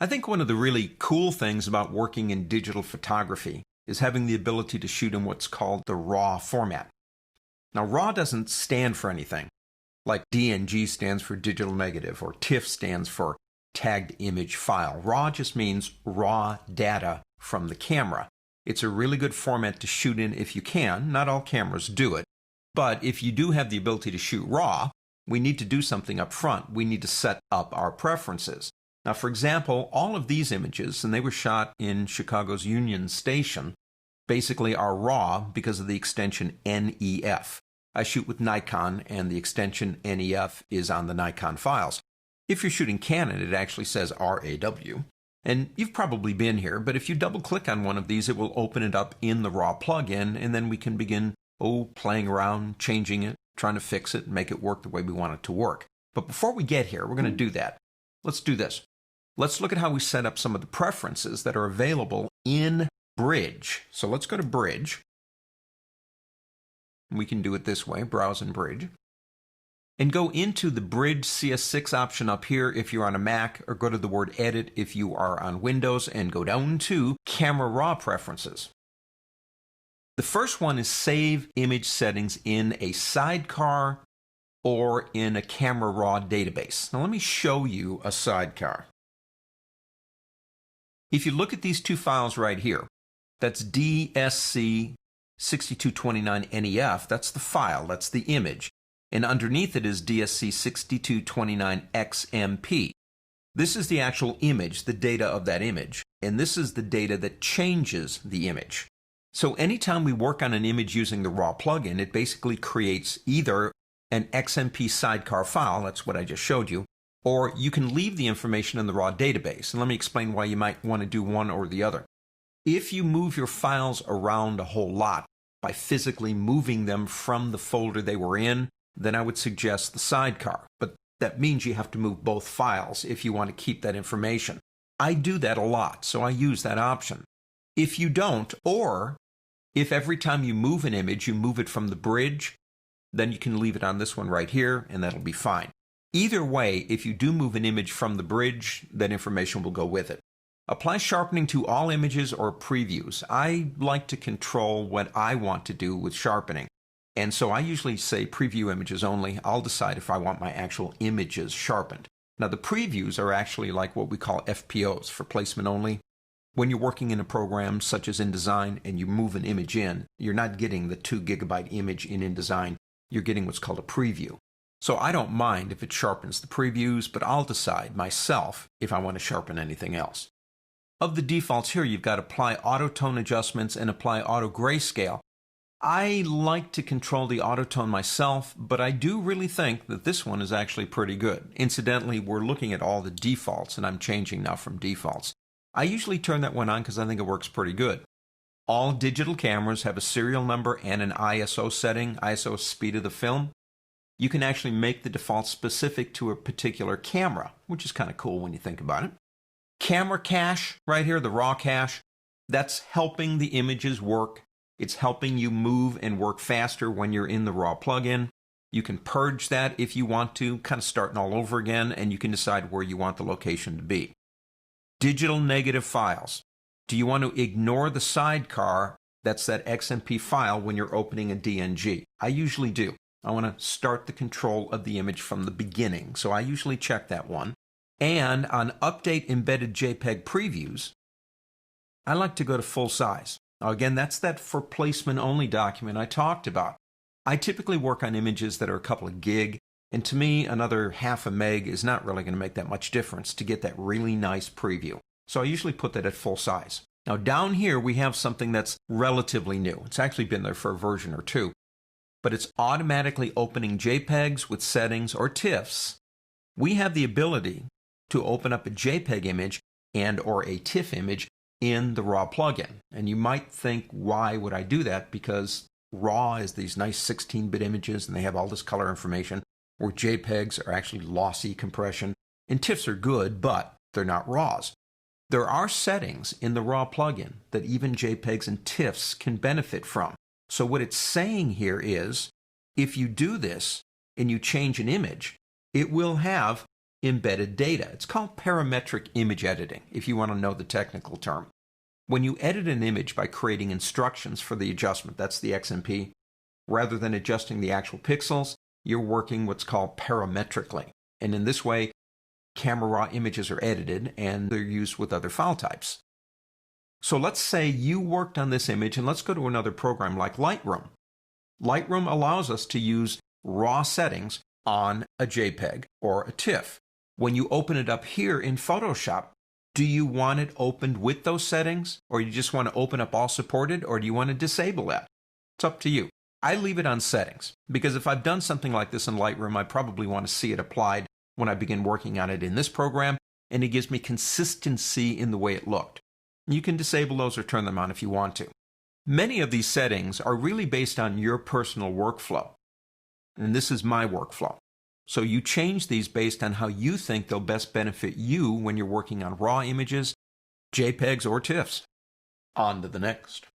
I think one of the really cool things about working in digital photography is having the ability to shoot in what's called the RAW format. Now, RAW doesn't stand for anything, like DNG stands for digital negative or TIFF stands for tagged image file. RAW just means raw data from the camera. It's a really good format to shoot in if you can. Not all cameras do it, but if you do have the ability to shoot RAW, we need to do something up front. We need to set up our preferences. Now, for example, all of these images, and they were shot in Chicago's Union Station, basically are RAW because of the extension NEF. I shoot with Nikon, and the extension NEF is on the Nikon files. If you're shooting Canon, it actually says RAW. And you've probably been here, but if you double-click on one of these, it will open it up in the RAW plugin, and then we can begin, playing around, changing it, trying to fix it, and make it work the way we want it to work. But before we get here, we're going to do that. Let's do this. Let's look at how we set up some of the preferences that are available in Bridge. So let's go to Bridge. We can do it this way, browse in Bridge. And go into the Bridge CS6 option up here if you're on a Mac, or go to the word Edit if you are on Windows, and go down to Camera RAW Preferences. The first one is Save Image Settings in a Sidecar or in a Camera RAW database. Now let me show you a sidecar. If you look at these two files right here, that's DSC 6229NEF, that's the file, that's the image. And underneath it is DSC 6229XMP. This is the actual image, the data of that image. And this is the data that changes the image. So anytime we work on an image using the RAW plugin, it basically creates either an XMP sidecar file, that's what I just showed you, or you can leave the information in the RAW database. And let me explain why you might want to do one or the other. If you move your files around a whole lot by physically moving them from the folder they were in, then I would suggest the sidecar. But that means you have to move both files if you want to keep that information. I do that a lot, so I use that option. If you don't, or if every time you move an image, you move it from the Bridge, then you can leave it on this one right here, and that'll be fine. Either way, if you do move an image from the Bridge, that information will go with it. Apply sharpening to all images or previews. I like to control what I want to do with sharpening. And so I usually say preview images only. I'll decide if I want my actual images sharpened. Now the previews are actually like what we call FPOs, for placement only. When you're working in a program such as InDesign and you move an image in, you're not getting the 2 GB image in InDesign. You're getting what's called a preview. So I don't mind if it sharpens the previews, but I'll decide myself if I want to sharpen anything else. Of the defaults here, you've got Apply Auto Tone Adjustments and Apply Auto Grayscale. I like to control the autotone myself, but I do really think that this one is actually pretty good. Incidentally, we're looking at all the defaults, and I'm changing now from defaults. I usually turn that one on because I think it works pretty good. All digital cameras have a serial number and an ISO setting, ISO speed of the film. You can actually make the default specific to a particular camera, which is kind of cool when you think about it. Camera cache, right here, the RAW cache, that's helping the images work. It's helping you move and work faster when you're in the RAW plugin. You can purge that if you want to, kind of starting all over again, and you can decide where you want the location to be. Digital negative files. Do you want to ignore the sidecar, that's that XMP file, when you're opening a DNG? I usually do. I want to start the control of the image from the beginning, so I usually check that one. And on Update Embedded JPEG Previews, I like to go to full size. Now again, that's that for placement only document I talked about. I typically work on images that are a couple of gig, and to me, another half a meg is not really going to make that much difference to get that really nice preview. So I usually put that at full size. Now down here, we have something that's relatively new. It's actually been there for a version or two, but it's automatically opening JPEGs with settings or TIFFs. We have the ability to open up a JPEG image and or a TIFF image in the RAW plugin. And you might think, why would I do that? Because RAW is these nice 16-bit images and they have all this color information, where JPEGs are actually lossy compression. And TIFFs are good, but they're not RAWs. There are settings in the RAW plugin that even JPEGs and TIFFs can benefit from. So what it's saying here is, if you do this and you change an image, it will have embedded data. It's called parametric image editing, if you want to know the technical term. When you edit an image by creating instructions for the adjustment, that's the XMP, rather than adjusting the actual pixels, you're working what's called parametrically. And in this way, camera raw images are edited and they're used with other file types. So let's say you worked on this image, and let's go to another program like Lightroom. Lightroom allows us to use raw settings on a JPEG or a TIFF. When you open it up here in Photoshop, do you want it opened with those settings, or you just want to open up all supported, or do you want to disable that? It's up to you. I leave it on settings because if I've done something like this in Lightroom, I probably want to see it applied when I begin working on it in this program, and it gives me consistency in the way it looked. You can disable those or turn them on if you want to. Many of these settings are really based on your personal workflow, and this is my workflow. So you change these based on how you think they'll best benefit you when you're working on raw images, JPEGs, or TIFFs. On to the next.